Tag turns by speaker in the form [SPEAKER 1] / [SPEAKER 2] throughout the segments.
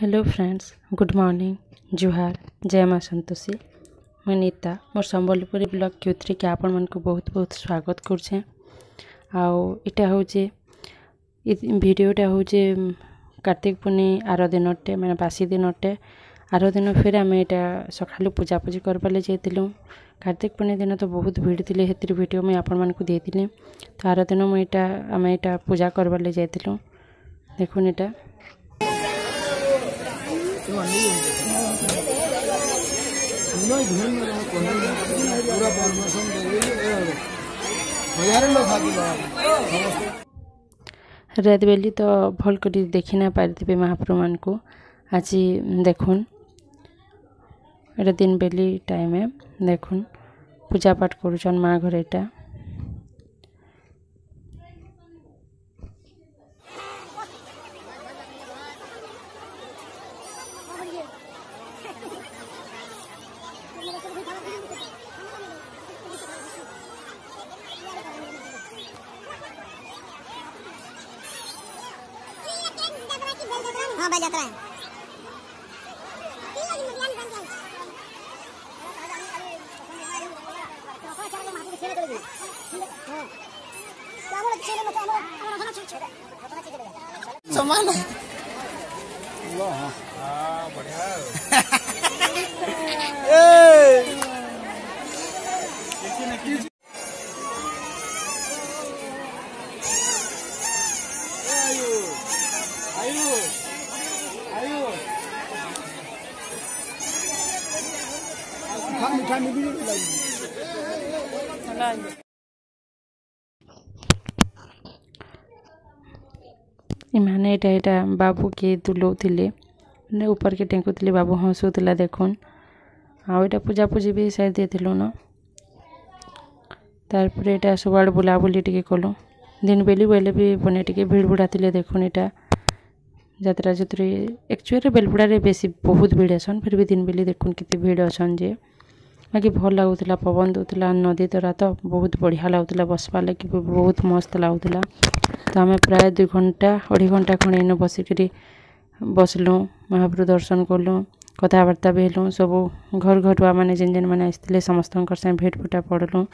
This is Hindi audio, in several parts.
[SPEAKER 1] हेलो फ्रेंड्स, गुड मॉर्निंग, जुहार, जय माँ संतोषी। मैं नीता मोर संबलपुरी ब्लॉग Q3 के आपण मन को बहुत बहुत स्वागत करछे। आउ इटा होचे वीडियोटा होचे कार्तिक पूर्णिमा आर दिनटे माने बासी दिनटे आर दिन फिर आम इटा सकालू पूजा पूजी करबाले जाइलु। कार्तिक पूर्णिमा दिन तो बहुत भीड़ थिले, हेतिर वीडियो मुझे आपण मन को देइतिले। तो आर दिन मुझे आम इटा पूजा करबाले जाइलु। देखुन इटा रात बेली तो भल कर देखी ना पारे महाप्रभु मान को। आज देखुन एटा दिन बेली टाइम है, देखुन पूजा पाठ करुचन माँ घर। एटा
[SPEAKER 2] हाँ भाई यात्रा है। समान बढ़िया
[SPEAKER 1] इमाने एटा बाबू के दुलौले ऊपर के टेकुले बाबू हंसुला। देखुन आटा पूजा पूजी भी साइड देलु न। तार एटा सब आड़ बुलाबुली टे कलु। दिन बेली बेले भी बने टे भिड़ बुड़ा थे। देखुन एटा यात्रा जुत्री एक्चुअली बेलबुड़ा बेसी बहुत भीड़ आसन, फिर भी दिन बेली देखुन कितने भीड़ अच्छा जे बाकी भल लगुला। पवन दूला नदी तरा तो बहुत बढ़िया लगुला, बसवा लगे बहुत मस्त लगुला। तो आम प्राय 2 घंटा 2.5 घंटा खड़े इन बसिक बसलु, महाप्रभु दर्शन कलु, कथबार्ता भी हेलु। सब घर घरुआ मैंने जेन जेन मैंने आसते समस्त भेट फुटा पड़लु,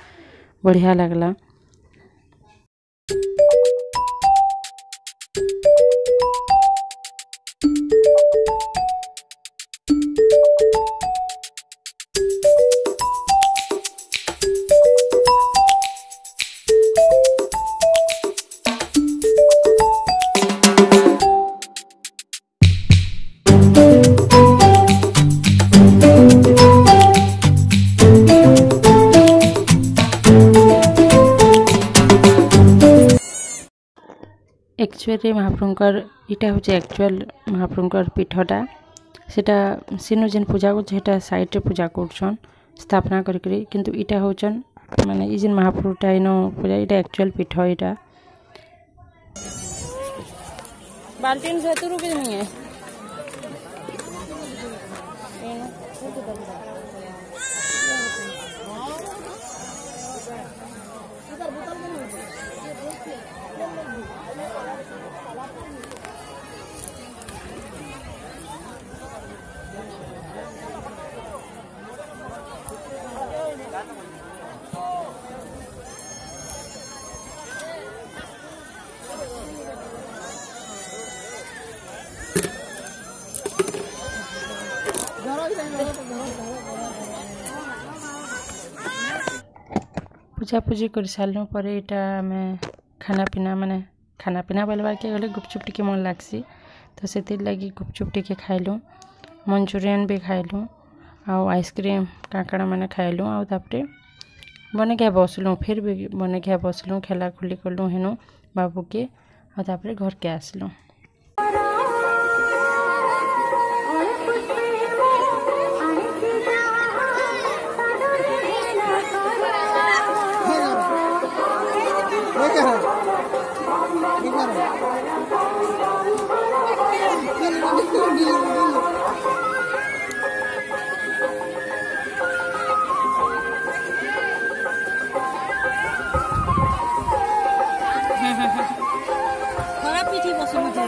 [SPEAKER 1] बढ़िया लगला। एक्चुअली महाप्रभुकर इटा हूँ एक्चुअल महाप्रभुकर पीठटा सेटा सिनु जेन पूजा कर साइड रे पूजा कर स्थापना करी, किंतु इटा होचन माने ई जेन महाप्रभुटा इन पूजा इटा एक्चुअल पीठ। इटा बाल्टीन से तो रुके नहीं है। पूजा पूजी कर सारू पर यहाँ आम खाना पीना माने खाना पीना बोलवा के गले गुपचुप टी मन लगसी। तो से लगी गुपचुप टी खाइलु, मंचूरियन भी खाइलु, आइसक्रीम काकड़ा मैंने खाइलु। आउे बने क्या बसलु, फिर भी बने क्या बसलु, खेला खुली कलु हेनु बाबू के। आउे घर के आसलु। खराब पीठी बसुमती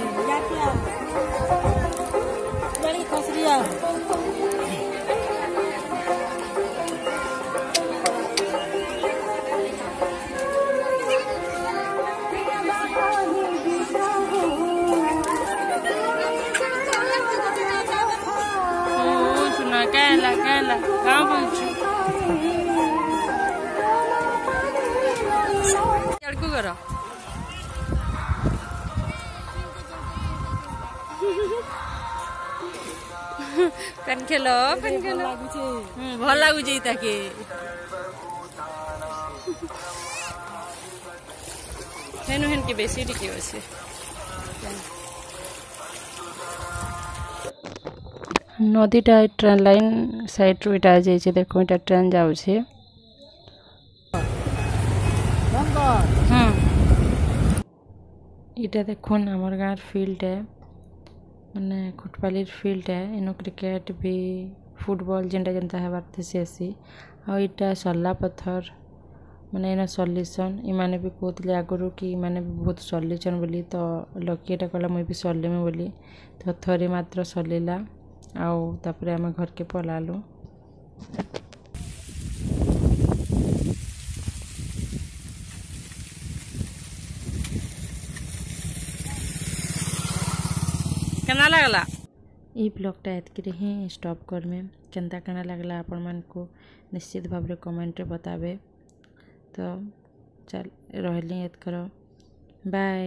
[SPEAKER 1] ହେଲା କାଁ ବୁଲଛୁ ଆଡ଼କୁ କର पेन खेलो भल लगुच ताके हेनु हेन के बेसी टिके बसे नदीटा ट्रेन लाइन साइड रू इटा जाइए देखो इटा ट्रेन जाऊे इटा देखुन आमर गाँव फील्ड है मैंने खुटपाली फील्ड है इन क्रिकेट भी फुटबॉल जेनटा जेनता हेबार थे सी आईटा सरला पथर मैंने इन सल्यूसन इमाने भी कहते आगुरी कि इमाने भी बहुत सल्यूसन बोली तो लकीटा कहला मुई भी सलिमी बोली तो थोड़े मात्र सलिला आउे आम घर के पलालु केना लगला ई ब्लॉगटा एतक ही स्टॉप करमे केनता केना लगला आपण मन को निश्चित भाव में कमेंट बताबे तो चल रहली एत करो बाय।